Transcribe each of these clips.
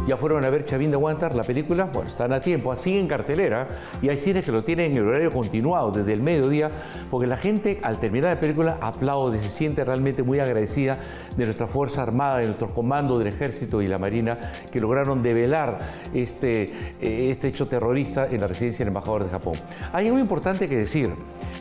Ya fueron a ver Chavín de Huántar, la película. Bueno, están a tiempo, sigue en cartelera y hay cines que lo tienen en el horario continuado desde el mediodía, porque la gente al terminar la película aplaude, se siente realmente muy agradecida de nuestra Fuerza Armada, de nuestros comandos del Ejército y la Marina, que lograron develar este hecho terrorista en la residencia del embajador de Japón. Hay algo importante que decir,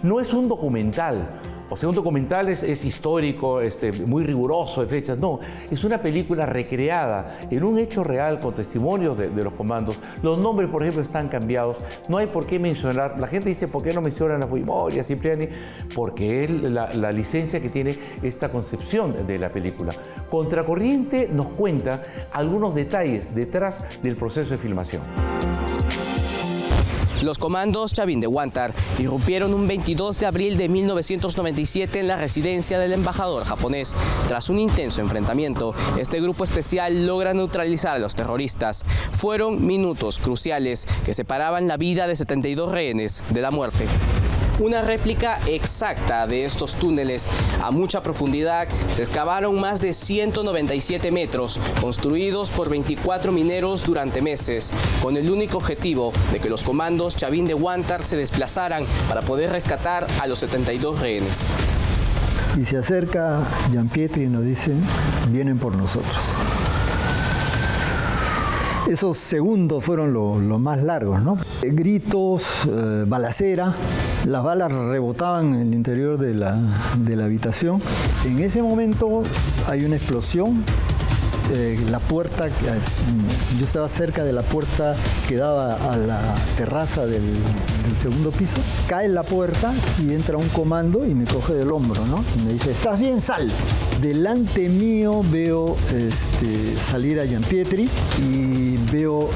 no es un documental. O sea, un documental es histórico, muy riguroso de fechas. No, es una película recreada en un hecho real con testimonios de los comandos. Los nombres, por ejemplo, están cambiados. No hay por qué mencionar. La gente dice, ¿por qué no mencionan a Fujimori, a Cipriani? Porque es la licencia que tiene esta concepción de la película. Contracorriente nos cuenta algunos detalles detrás del proceso de filmación. Los comandos Chavín de Huántar irrumpieron un 22 de abril de 1997 en la residencia del embajador japonés. Tras un intenso enfrentamiento, este grupo especial logra neutralizar a los terroristas. Fueron minutos cruciales que separaban la vida de 72 rehenes de la muerte. Una réplica exacta de estos túneles a mucha profundidad se excavaron más de 197 metros, construidos por 24 mineros durante meses, con el único objetivo de que los comandos Chavín de Huántar se desplazaran para poder rescatar a los 72 rehenes. Y se acerca Gianpietri y nos dice, vienen por nosotros. Esos segundos fueron los más largos, ¿no? Gritos, balacera, las balas rebotaban en el interior de la habitación. En ese momento hay una explosión. La puerta, yo estaba cerca de la puerta que daba a la terraza del segundo piso. Cae la puerta y entra un comando y me coge del hombro, ¿no? Y me dice, ¿estás bien? Sal. Delante mío veo salir a Gianpietri y veo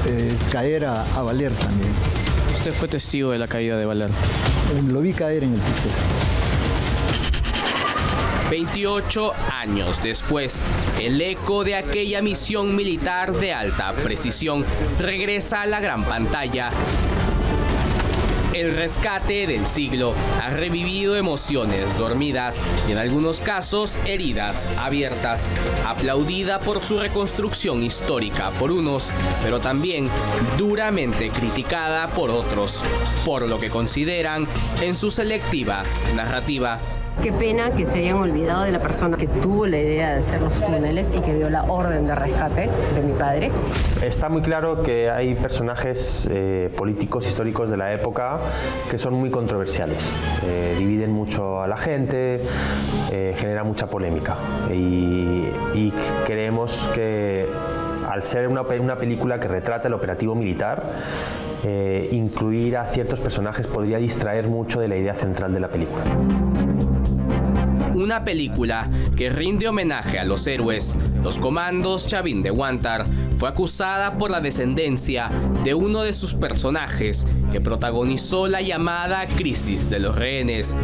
caer a Valer también. ¿Usted fue testigo de la caída de Valer? Lo vi caer en el piso. 28 años después, el eco de aquella misión militar de alta precisión regresa a la gran pantalla. El rescate del siglo ha revivido emociones dormidas y en algunos casos heridas abiertas, aplaudida por su reconstrucción histórica por unos, pero también duramente criticada por otros, por lo que consideran en su selectiva narrativa. Qué pena que se hayan olvidado de la persona que tuvo la idea de hacer los túneles y que dio la orden de rescate de mi padre. Está muy claro que hay personajes políticos históricos de la época que son muy controversiales. Dividen mucho a la gente, generan mucha polémica. Y creemos que al ser una película que retrata el operativo militar, incluir a ciertos personajes podría distraer mucho de la idea central de la película. Una película que rinde homenaje a los héroes. Los comandos Chavín de Huántar fue acusada por la descendencia de uno de sus personajes que protagonizó la llamada crisis de los rehenes,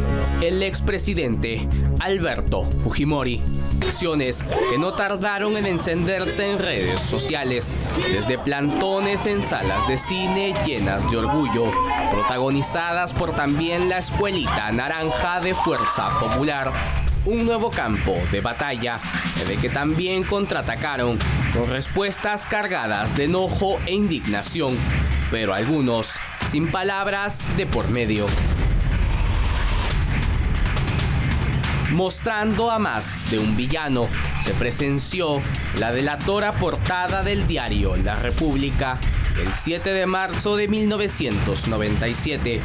el expresidente Alberto Fujimori. Acciones que no tardaron en encenderse en redes sociales, desde plantones en salas de cine llenas de orgullo, protagonizadas por también la Escuelita Naranja de Fuerza Popular. Un nuevo campo de batalla, de que también contraatacaron con respuestas cargadas de enojo e indignación, pero algunos sin palabras de por medio. Mostrando a más de un villano, se presenció la delatora portada del diario La República el 7 de marzo de 1997,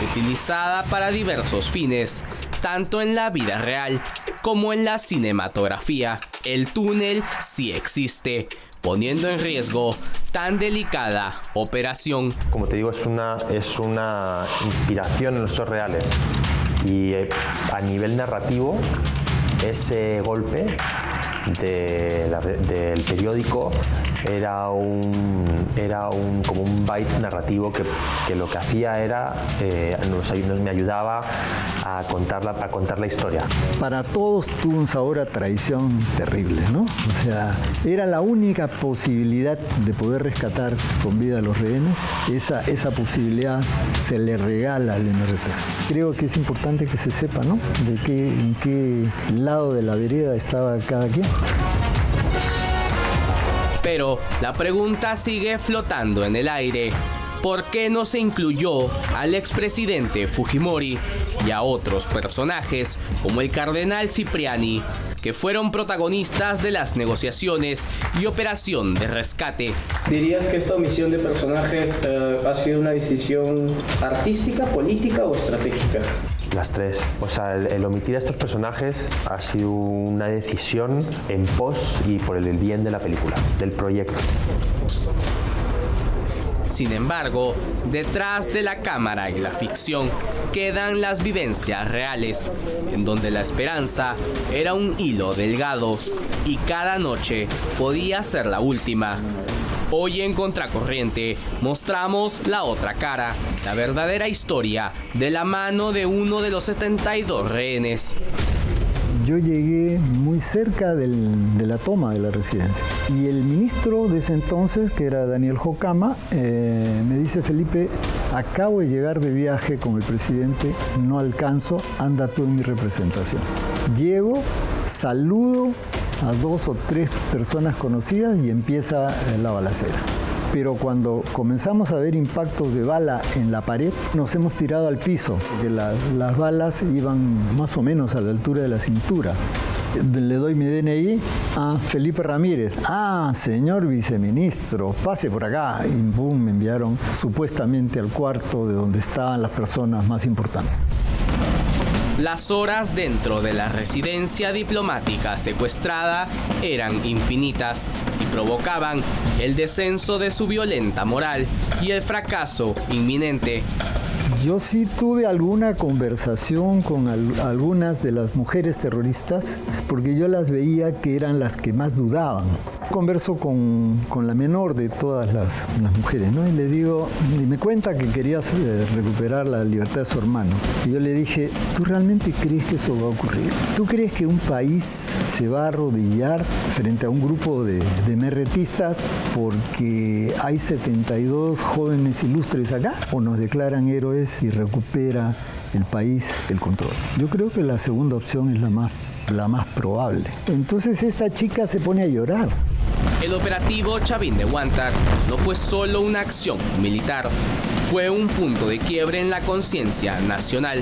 utilizada para diversos fines, tanto en la vida real como en la cinematografía. El túnel sí existe, poniendo en riesgo tan delicada operación. Como te digo, es una inspiración en los hechos reales. Y a nivel narrativo, ese golpe del periódico era como un byte narrativo que lo que hacía era me ayudaba a contar la historia. Para todos tuvo un sabor a traición terrible, ¿no? O sea, era la única posibilidad de poder rescatar con vida a los rehenes. Esa posibilidad se le regala al MRP. Creo que es importante que se sepa, ¿no? En qué lado de la vereda estaba cada quien. Pero la pregunta sigue flotando en el aire. ¿Por qué no se incluyó al expresidente Fujimori y a otros personajes como el cardenal Cipriani, que fueron protagonistas de las negociaciones y operación de rescate? ¿Dirías que esta omisión de personajes ha sido una decisión artística, política o estratégica? Las tres. O sea, el omitir a estos personajes ha sido una decisión en pos y por el bien de la película, del proyecto. Sin embargo, detrás de la cámara y la ficción quedan las vivencias reales, en donde la esperanza era un hilo delgado y cada noche podía ser la última. Hoy en Contracorriente mostramos la otra cara, la verdadera historia de la mano de uno de los 72 rehenes. Yo llegué muy cerca de la toma de la residencia y el ministro de ese entonces, que era Daniel Jocama, me dice: Felipe, acabo de llegar de viaje con el presidente, no alcanzo, anda tú en mi representación. Llego, saludo a 2 o 3 personas conocidas y empieza la balacera. Pero cuando comenzamos a ver impactos de bala en la pared, nos hemos tirado al piso, porque las balas iban más o menos a la altura de la cintura. Le doy mi DNI a Felipe Ramírez. Ah, señor viceministro, pase por acá. Y boom, me enviaron supuestamente al cuarto de donde estaban las personas más importantes. Las horas dentro de la residencia diplomática secuestrada eran infinitas y provocaban el descenso de su violenta moral y el fracaso inminente. Yo sí tuve alguna conversación con algunas de las mujeres terroristas, porque yo las veía que eran las que más dudaban. Converso con la menor de todas las mujeres, ¿no? Y le digo, y me cuenta que quería recuperar la libertad de su hermano. Y yo le dije: ¿tú realmente crees que eso va a ocurrir? ¿Tú crees que un país se va a arrodillar frente a un grupo de merretistas porque hay 72 jóvenes ilustres acá? ¿O nos declaran héroes y recupera el país el control? Yo creo que la segunda opción es la más probable. Entonces esta chica se pone a llorar. El operativo Chavín de Huántar no fue solo una acción militar, fue un punto de quiebre en la conciencia nacional.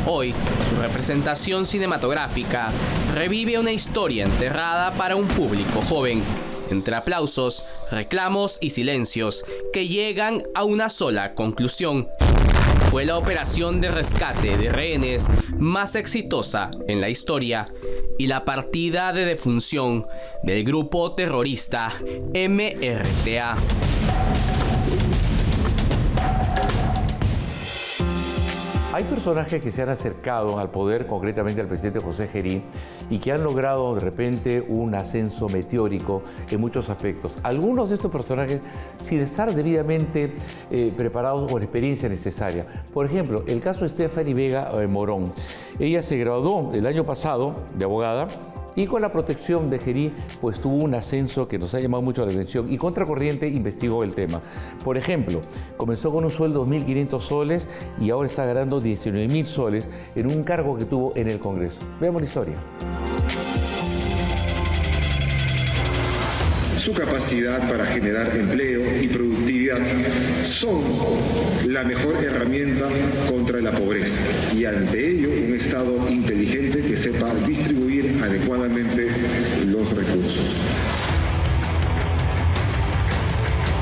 Hoy, su representación cinematográfica revive una historia enterrada para un público joven, entre aplausos, reclamos y silencios que llegan a una sola conclusión. Fue la operación de rescate de rehenes más exitosa en la historia y la partida de defunción del grupo terrorista MRTA. Hay personajes que se han acercado al poder, concretamente al presidente José Gerí, y que han logrado de repente un ascenso meteórico en muchos aspectos. Algunos de estos personajes sin estar debidamente preparados con la experiencia necesaria. Por ejemplo, el caso de Stephanie Vega Morón. Ella se graduó el año pasado de abogada, y con la protección de Gerí, pues tuvo un ascenso que nos ha llamado mucho la atención, y Contracorriente investigó el tema. Por ejemplo, comenzó con un sueldo de 2.500 soles y ahora está ganando 19.000 soles en un cargo que tuvo en el Congreso. Veamos la historia. Su capacidad para generar empleo y productividad son la mejor herramienta contra la pobreza, y ante ello un Estado inteligente que sepa distribuir adecuadamente los recursos.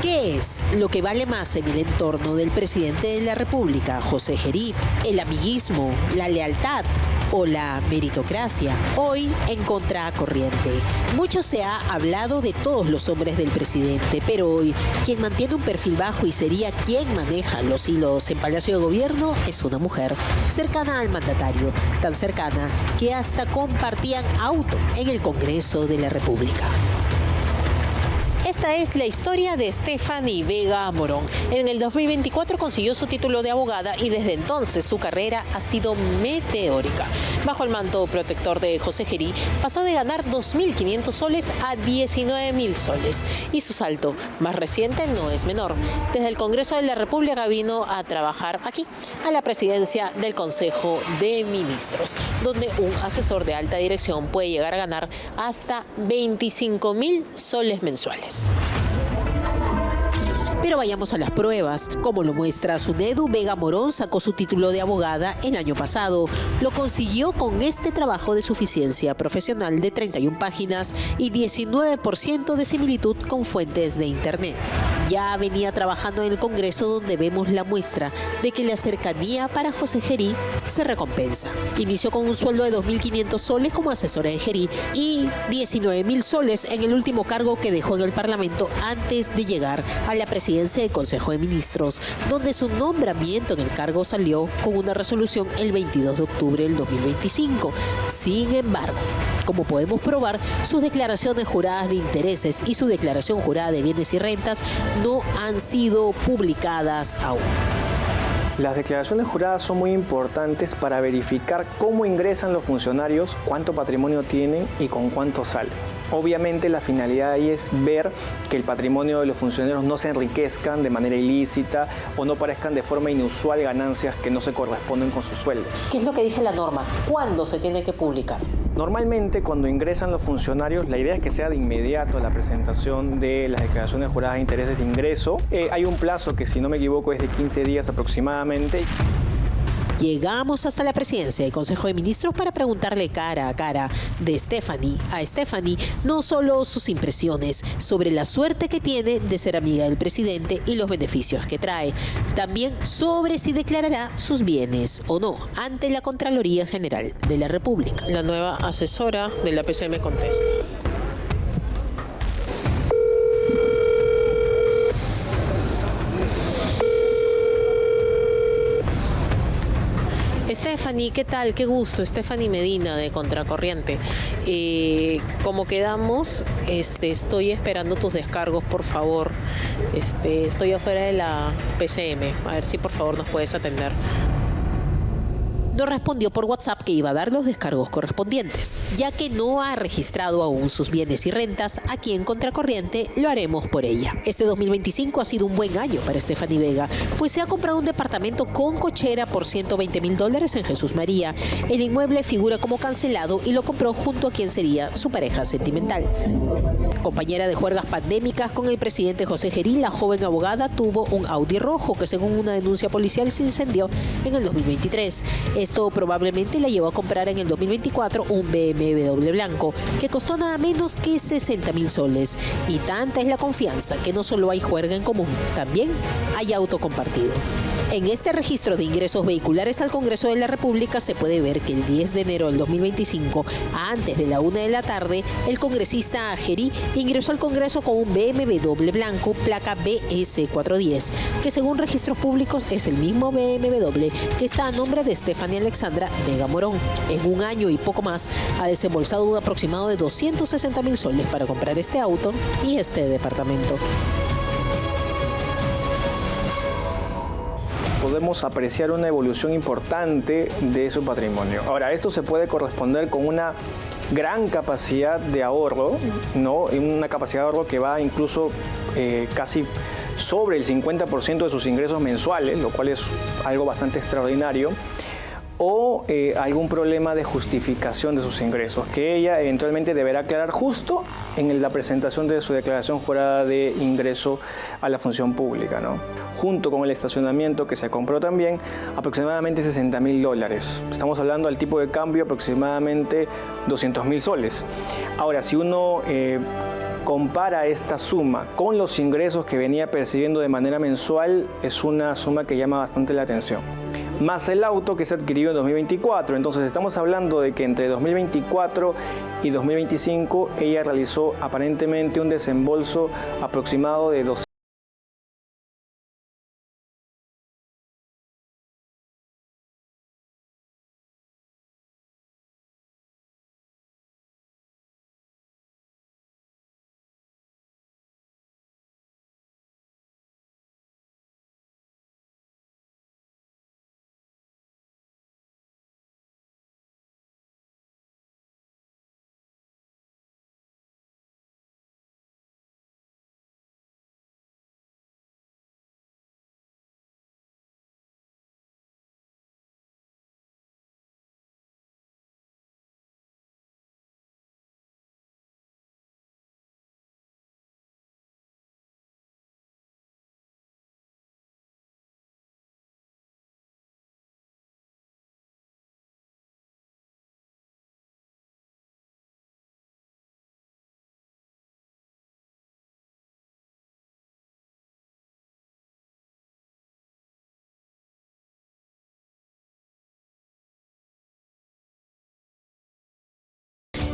¿Qué es lo que vale más en el entorno del presidente de la República, José Gerí? ¿El amiguismo, la lealtad o la meritocracia? Hoy en Contracorriente. Mucho se ha hablado de todos los hombres del presidente, pero hoy quien mantiene un perfil bajo y sería quien maneja los hilos en Palacio de Gobierno es una mujer cercana al mandatario, tan cercana que hasta compartían auto en el Congreso de la República. Esta es la historia de Stephanie Vega Morón. En el 2024 consiguió su título de abogada y desde entonces su carrera ha sido meteórica. Bajo el manto protector de José Gerí, pasó de ganar 2.500 soles a 19.000 soles. Y su salto más reciente no es menor. Desde el Congreso de la República vino a trabajar aquí, a la presidencia del Consejo de Ministros, donde un asesor de alta dirección puede llegar a ganar hasta 25.000 soles mensuales. jueces. Pero vayamos a las pruebas. Como lo muestra Zunedu Vega Morón, sacó su título de abogada el año pasado. Lo consiguió con este trabajo de suficiencia profesional de 31 páginas y 19% de similitud con fuentes de Internet. Ya venía trabajando en el Congreso, donde vemos la muestra de que la cercanía para José Gerí se recompensa. Inició con un sueldo de 2.500 soles como asesora de Gerí y 19.000 soles en el último cargo que dejó en el Parlamento antes de llegar a la presidencia del Consejo de Ministros, donde su nombramiento en el cargo salió con una resolución el 22 de octubre del 2025. Sin embargo, como podemos probar, sus declaraciones juradas de intereses y su declaración jurada de bienes y rentas no han sido publicadas aún. Las declaraciones juradas son muy importantes para verificar cómo ingresan los funcionarios, cuánto patrimonio tienen y con cuánto salen. Obviamente la finalidad ahí es ver que el patrimonio de los funcionarios no se enriquezcan de manera ilícita o no parezcan de forma inusual ganancias que no se corresponden con sus sueldos. ¿Qué es lo que dice la norma? ¿Cuándo se tiene que publicar? Normalmente cuando ingresan los funcionarios, la idea es que sea de inmediato la presentación de las declaraciones juradas de intereses de ingreso. Hay un plazo que, si no me equivoco, es de 15 días aproximadamente. Llegamos hasta la presidencia del Consejo de Ministros para preguntarle cara a cara a Stephanie, no solo sus impresiones sobre la suerte que tiene de ser amiga del presidente y los beneficios que trae, también sobre si declarará sus bienes o no ante la Contraloría General de la República. La nueva asesora de la PCM contesta. Stephanie, ¿qué tal? Qué gusto. Stephanie Medina de Contracorriente. Como quedamos, estoy esperando tus descargos, por favor. Estoy afuera de la PCM. A ver si por favor nos puedes atender. Nos respondió por WhatsApp que iba a dar los descargos correspondientes. Ya que no ha registrado aún sus bienes y rentas, aquí en Contracorriente lo haremos por ella. Este 2025 ha sido un buen año para Stephanie Vega, pues se ha comprado un departamento con cochera por $120.000 en Jesús María. El inmueble figura como cancelado y lo compró junto a quien sería su pareja sentimental. Compañera de juergas pandémicas con el presidente José Gerí, la joven abogada tuvo un Audi rojo que, según una denuncia policial, se incendió en el 2023. Esto probablemente la llevó a comprar en el 2024 un BMW blanco que costó nada menos que 60.000 soles. Y tanta es la confianza que no solo hay juerga en común, también hay auto compartido. En este registro de ingresos vehiculares al Congreso de la República se puede ver que el 10 de enero del 2025, antes de la 1 de la tarde, el congresista Gerí ingresó al Congreso con un BMW blanco placa BS410, que según registros públicos es el mismo BMW que está a nombre de Stephanie Alexandra Vega Morón. En un año y poco más ha desembolsado un aproximado de 260.000 soles para comprar este auto y este departamento. Podemos apreciar una evolución importante de su patrimonio. Ahora, esto se puede corresponder con una gran capacidad de ahorro, ¿no? Una capacidad de ahorro que va incluso casi sobre el 50% de sus ingresos mensuales, lo cual es algo bastante extraordinario, o algún problema de justificación de sus ingresos, que ella eventualmente deberá aclarar justo en la presentación de su declaración jurada de ingreso a la función pública, ¿no? Junto con el estacionamiento que se compró también, aproximadamente $60.000. Estamos hablando al tipo de cambio aproximadamente 200.000 soles. Ahora, si uno compara esta suma con los ingresos que venía percibiendo de manera mensual, es una suma que llama bastante la atención. Más el auto que se adquirió en 2024. Entonces estamos hablando de que entre 2024 y 2025 ella realizó aparentemente un desembolso aproximado de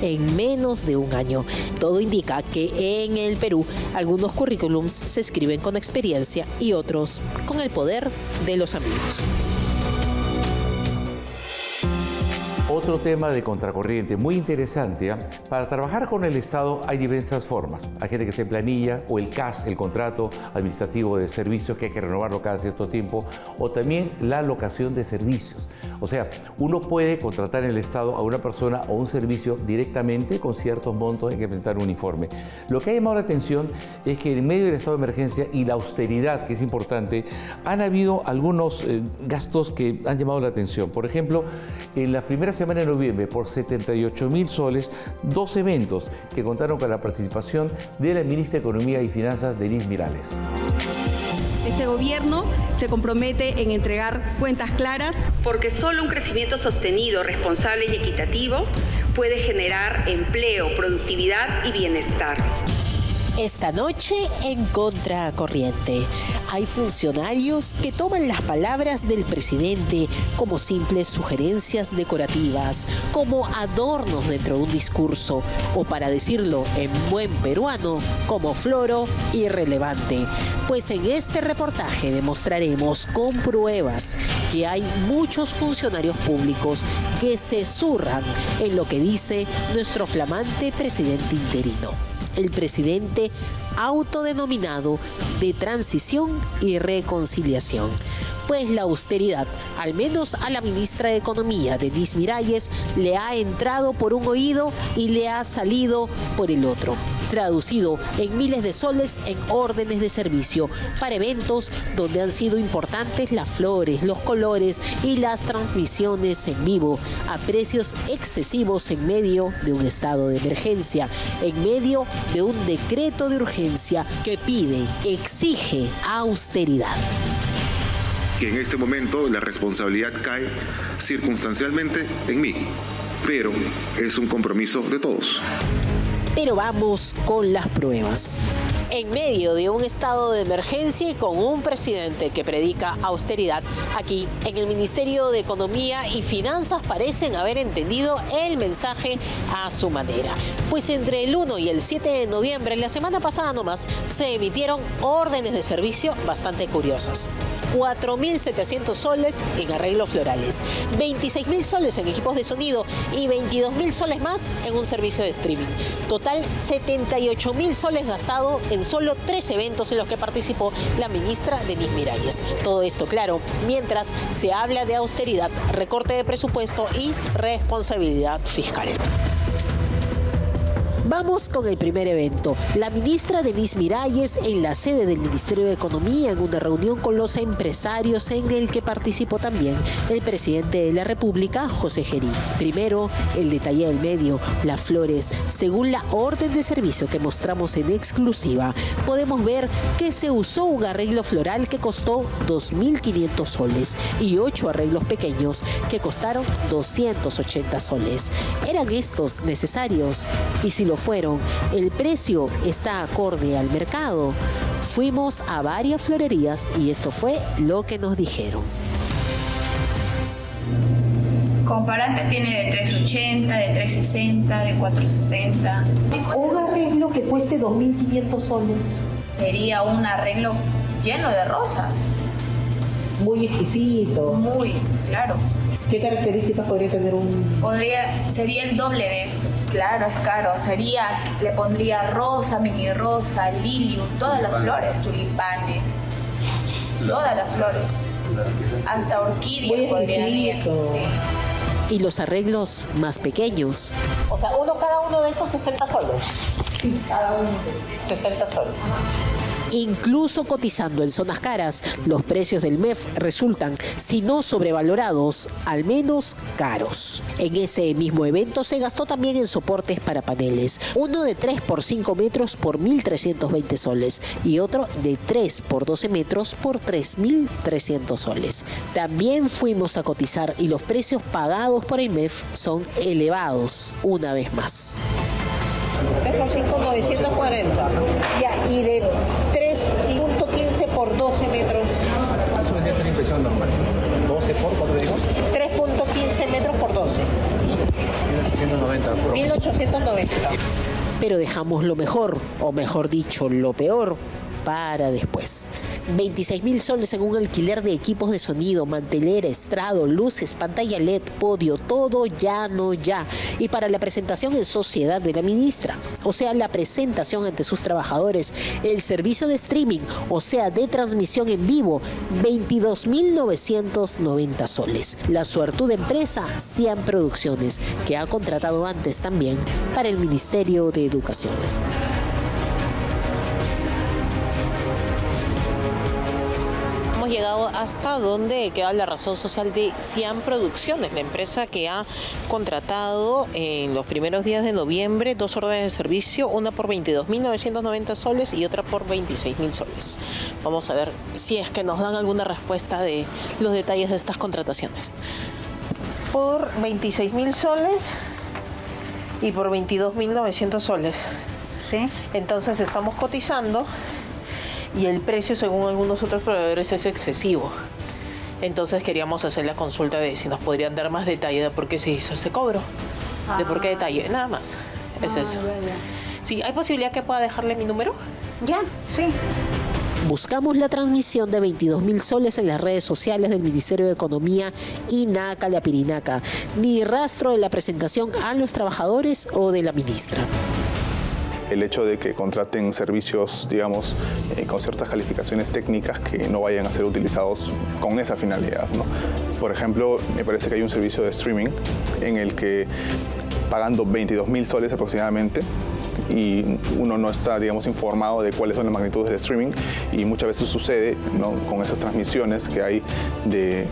en menos de un año. Todo indica que en el Perú algunos currículums se escriben con experiencia y otros con el poder de los amigos. Otro tema de contracorriente muy interesante. Para trabajar con el Estado hay diversas formas. Hay gente que está en planilla, o el CAS, el contrato administrativo de servicios, que hay que renovarlo cada cierto tiempo, o también la locación de servicios. O sea, uno puede contratar en el Estado a una persona o un servicio directamente con ciertos montos, hay que presentar un informe. Lo que ha llamado la atención es que en medio del estado de emergencia y la austeridad, que es importante, han habido algunos gastos que han llamado la atención. Por ejemplo, en la primera semana de noviembre, por 78.000 soles, 2 eventos que contaron con la participación de la ministra de Economía y Finanzas, Denise Miralles. Este gobierno se compromete en entregar cuentas claras porque solo un crecimiento sostenido, responsable y equitativo puede generar empleo, productividad y bienestar. Esta noche en Contracorriente hay funcionarios que toman las palabras del presidente como simples sugerencias decorativas, como adornos dentro de un discurso, o para decirlo en buen peruano, como floro irrelevante. Pues en este reportaje demostraremos con pruebas que hay muchos funcionarios públicos que se zurran en lo que dice nuestro flamante presidente interino. El presidente autodenominado de transición y reconciliación. Pues la austeridad, al menos a la ministra de Economía, Denise Miralles, le ha entrado por un oído y le ha salido por el otro. Traducido en miles de soles en órdenes de servicio para eventos donde han sido importantes las flores, los colores y las transmisiones en vivo a precios excesivos en medio de un estado de emergencia, en medio de un decreto de urgencia que pide, exige austeridad. Que en este momento la responsabilidad cae circunstancialmente en mí, pero es un compromiso de todos. Pero vamos con las pruebas. En medio de un estado de emergencia y con un presidente que predica austeridad, aquí en el Ministerio de Economía y Finanzas parecen haber entendido el mensaje a su manera. Pues entre el 1 y el 7 de noviembre, la semana pasada nomás, se emitieron órdenes de servicio bastante curiosas. 4.700 soles en arreglos florales, 26.000 soles en equipos de sonido y 22.000 soles más en un servicio de streaming. Total, 78.000 soles gastados en solo 3 eventos en los que participó la ministra Denise Miralles. Todo esto, claro, mientras se habla de austeridad, recorte de presupuesto y responsabilidad fiscal. Vamos con el primer evento. La ministra Denise Miralles en la sede del Ministerio de Economía en una reunión con los empresarios en el que participó también el presidente de la República, José Gerí. Primero, el detalle del medio, las flores. Según la orden de servicio que mostramos en exclusiva, podemos ver que se usó un arreglo floral que costó 2.500 soles y 8 arreglos pequeños que costaron 280 soles. ¿Eran estos necesarios? Y si lo fueron, ¿el precio está acorde al mercado? Fuimos a varias florerías y esto fue lo que nos dijeron. Comparante tiene de 380, de 360, de 460. Un arreglo que cueste 2.500 soles. Sería un arreglo lleno de rosas. Muy exquisito. Muy, claro. ¿Qué características podría tener un...? Sería el doble de esto. Claro, es caro. Le pondría rosa, mini rosa, lilium, todas las flores, tulipanes, todas las flores. Hasta orquídeas podrían ir. Sí. Y los arreglos más pequeños. O sea, cada uno de esos 60 soles. Sí, cada uno de 60 soles. Incluso cotizando en zonas caras, los precios del MEF resultan, si no sobrevalorados, al menos caros. En ese mismo evento se gastó también en soportes para paneles, uno de 3 por 5 metros por 1.320 soles y otro de 3 por 12 metros por 3.300 soles. También fuimos a cotizar y los precios pagados por el MEF son elevados, una vez más. 3 por 5, 940. Ya, y de 3.15 por 12 metros. Eso vendría a ser impresión normal. 12 por, ¿cuánto digo? 3.15 15 metros por 12. 1890. 1890. Pero dejamos lo mejor, o mejor dicho, lo peor, para después. 26.000 soles en un alquiler de equipos de sonido, mantelera, estrado, luces, pantalla LED, podio, todo ya no ya. Y para la presentación en sociedad de la ministra, o sea, la presentación ante sus trabajadores, el servicio de streaming, o sea, de transmisión en vivo, 22.990 soles. La suertuda empresa Cian Producciones, que ha contratado antes también para el Ministerio de Educación. Llegado hasta donde queda la razón social de Cian Producciones, la empresa que ha contratado en los primeros días de noviembre 2 órdenes de servicio, una por 22.990 soles y otra por 26.000 soles. Vamos a ver si es que nos dan alguna respuesta de los detalles de estas contrataciones. Por 26.000 soles y por 22.900 soles. Sí. Entonces estamos cotizando y el precio, según algunos otros proveedores, es excesivo. Entonces queríamos hacer la consulta de si nos podrían dar más detalle de por qué se hizo ese cobro. De por qué detalle, nada más. Es eso. Ya. Sí, ¿hay posibilidad que pueda dejarle mi número? Ya, sí. Buscamos la transmisión de 22.000 soles en las redes sociales del Ministerio de Economía y Naca la Pirinaca. Ni rastro de la presentación a los trabajadores o de la ministra. El hecho de que contraten servicios, digamos, con ciertas calificaciones técnicas que no vayan a ser utilizados con esa finalidad, ¿no? Por ejemplo, me parece que hay un servicio de streaming en el que pagando 22.000 soles aproximadamente, y uno no está, digamos, informado de cuáles son las magnitudes del streaming, y muchas veces sucede, ¿no?, con esas transmisiones que hay de,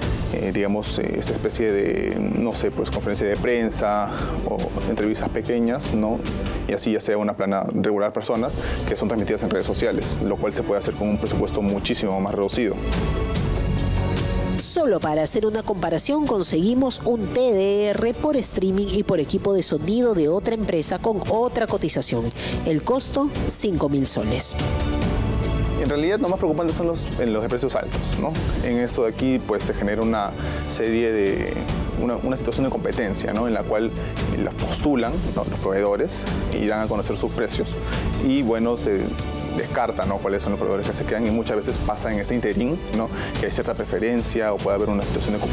digamos, esa especie de, no sé, pues conferencia de prensa o entrevistas pequeñas, ¿no?, y así ya sea una plana regular personas que son transmitidas en redes sociales, lo cual se puede hacer con un presupuesto muchísimo más reducido. Solo para hacer una comparación conseguimos un TDR por streaming y por equipo de sonido de otra empresa con otra cotización. El costo, 5.000 soles. En realidad lo más preocupante son los de precios altos, ¿no? En esto de aquí pues se genera una serie de, una situación de competencia, ¿no?, en la cual las postulan, ¿no?, los proveedores y dan a conocer sus precios y bueno, se descarta, ¿no?, cuáles son los proveedores que se quedan, y muchas veces pasa en este interín, ¿no?, que hay cierta preferencia o puede haber una situación de...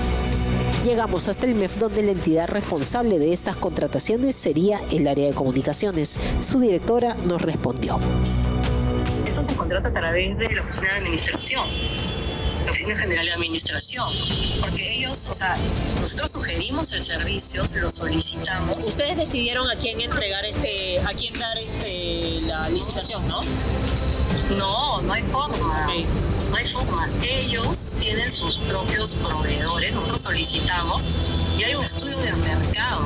Llegamos hasta el MEF, donde la entidad responsable de estas contrataciones sería el área de comunicaciones. Su directora nos respondió. Eso se contrata a través de la Oficina de Administración, la Oficina General de Administración, porque ellos, o sea, nosotros sugerimos el servicio, lo solicitamos. Ustedes decidieron a quién entregar a quién dar la licitación, ¿no? No, no hay forma. Okay. No hay forma. Ellos tienen sus propios proveedores, nosotros solicitamos y hay un estudio de mercado.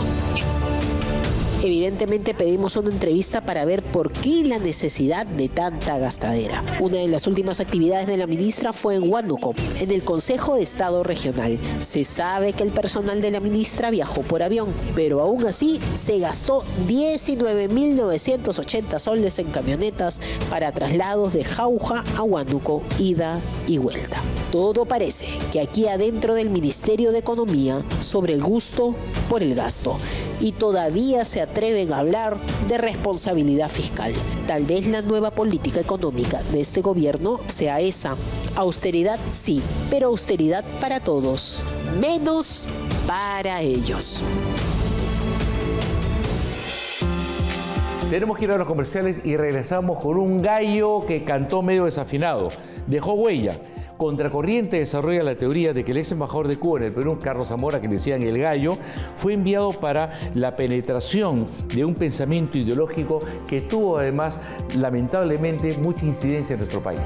Evidentemente pedimos una entrevista para ver por qué la necesidad de tanta gastadera. Una de las últimas actividades de la ministra fue en Huánuco, en el Consejo de Estado Regional. Se sabe que el personal de la ministra viajó por avión, pero aún así se gastó 19.980 soles en camionetas para traslados de Jauja a Huánuco, ida y vuelta. Todo parece que aquí adentro del Ministerio de Economía, sobre el gusto por el gasto, y todavía se atreven a hablar de responsabilidad fiscal. Tal vez la nueva política económica de este gobierno sea esa. Austeridad sí, pero austeridad para todos, menos para ellos. Tenemos que ir a los comerciales y regresamos con un gallo que cantó medio desafinado. Dejó huella. Contracorriente desarrolla la teoría de que el ex embajador de Cuba en el Perú, Carlos Zamora, que le decían el gallo, fue enviado para la penetración de un pensamiento ideológico que tuvo además, lamentablemente, mucha incidencia en nuestro país.